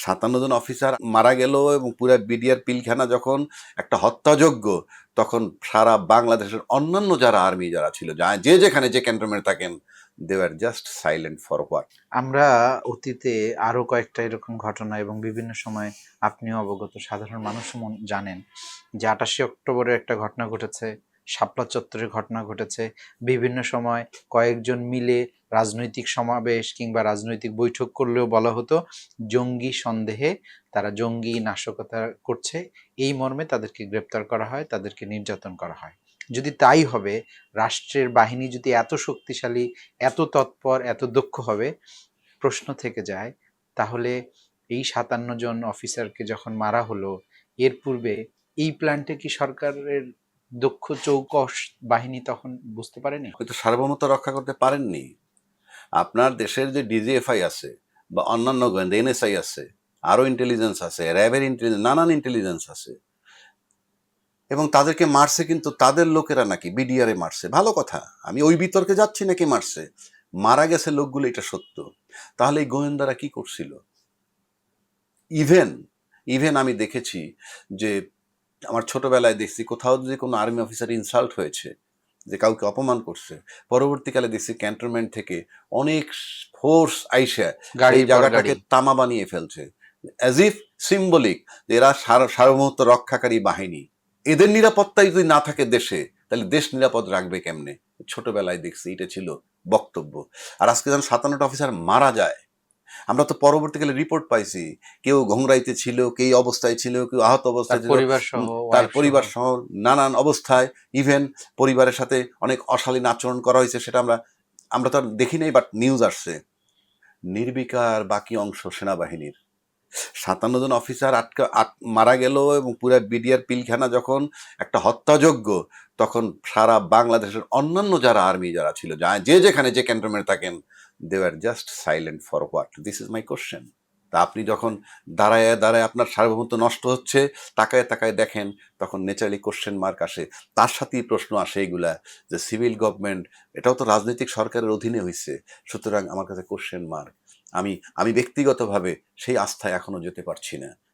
৫৭ জন officer মারা গেল এবং পুরা বিডিআর পিলখানা যখন একটা হত্যাযজ্ঞ, তখন সারা বাংলাদেশের অন্যান্য যারা আর্মি যারা ছিল, যে যেখানে যে ক্যান্টনমেন্ট থাকেন, they are just silent for what. আমরা অতীতে আরো কয়েকটা এরকম ঘটনা এবং বিভিন্ন সময় আপনিও অবগত, সাধারণ মানুষও জানেন যে ২৮শে অক্টোবরের একটা ঘটনা ঘটেছে, শাপলা চত্বরের ঘটনা ঘটেছে। বিভিন্ন সময় কয়েকজন মিলে রাজনৈতিক সমাবেশ কিংবা রাজনৈতিক বৈঠক করলেও বলা হতো জঙ্গি সন্দেহে তারা জঙ্গি নাশকতা করছে, এই মর্মে তাদেরকে গ্রেপ্তার করা হয়, তাদেরকে নির্যাতন করা হয়। যদি তাই হবে, রাষ্ট্রের বাহিনী যদি এত শক্তিশালী, এত তৎপর, এত দক্ষ হবে, প্রশ্ন থেকে যায় তাহলে এই ৫৭ জন অফিসারকে যখন মারা হলো, এর পূর্বে এই প্ল্যানটা কি সরকারের দক্ষ চৌকস বাহিনী তখন বুঝতে পারেনি? হয়তো সার্বভৌমত্ব রক্ষা করতে পারেননি। আপনার দেশের যে ডিজিএফআই আছে বা অন্যান্য গোয়েন্দা এনএসআই আছে, আরো ইন্টেলিজেন্স আছে, র্যাবের ইন্টেলিজেন্স, নানান ইন্টেলিজেন্স আছে, এবং তাদেরকে মারছে কিন্তু তাদের লোকেরা নাকি বিডিআরে মারছে। ভালো কথা, আমি ওই বিতর্কে যাচ্ছি নাকি মারছে, মারা গেছে লোকগুলো, এটা সত্য। তাহলে এই গোয়েন্দারা কি করছিল? ইভেন ইভেন আমি দেখেছি যে, আমার ছোটবেলায় দেখছি কোথাও যদি কোনো আর্মি অফিসার ইনসাল্ট হয়েছে, যে কাউকে অপমান করছে, পরবর্তীকালে দেখছি ক্যান্টনমেন্ট থেকে অনেক ফোর্স আইসা সেই গাড়ির পর জায়গাটাকে গাড়ি। তামা বানিয়ে ফেলছে, অ্যাজ ইফ সিম্বলিক যে এরা সার্বভৌমত্ব রক্ষাকারী বাহিনী। এদের নিরাপত্তাই যদি না থাকে দেশে, তাহলে দেশ নিরাপদ রাখবে কেমনে? ছোটবেলায় দেখছি, এটা ছিল বক্তব্য। আর আজকে যখন ৫৭টা অফিসার মারা যায়, আমরা তো পরবর্তীকালে রিপোর্ট পাইছি, কেউ ঘোংরাইতে ছিল, কেউ অবস্থায় ছিল, কেউ আহত তার অবস্থায় ছিল, পরিবার সহ, তার ওয়াইফ সহ। পরিবার সহ নানান অবস্থায়। ইভেন পরিবারের সাথে অনেক অশালীন আচরণ করা হয়েছে, সেটা আমরা আমরা তো আর দেখি নাই, বাট নিউজ আসছে। নির্বিকার বাকি অংশ সেনাবাহিনীর ৫৭ জন অফিসার মারা গেল এবং পুরা বিডিআর পিলখানা যখন একটা হত্যাযজ্ঞ, তখন সারা বাংলাদেশের অন্যান্য যারা আর্মি যারা ছিল, যে যেখানে যে ক্যান্টনমেন্ট থাকেন, they are just silent for what? This is my question. তা আপনি যখন দাঁড়ায় দাঁড়ায় আপনার সার্বভৌমত্ব নষ্ট হচ্ছে, তাকায় তাকায় দেখেন, তখন ন্যাচারালি কোশ্চেন মার্ক আসে। তার সাথেই প্রশ্ন আসে এগুলা, যে সিভিল গভর্নমেন্ট, এটাও তো রাজনৈতিক সরকারের অধীনে হয়েছে। সুতরাং আমার কাছে কোশ্চেন মার্ক। আমি আমি ব্যক্তিগতভাবে সেই আস্থায় এখনো যেতে পারছি না।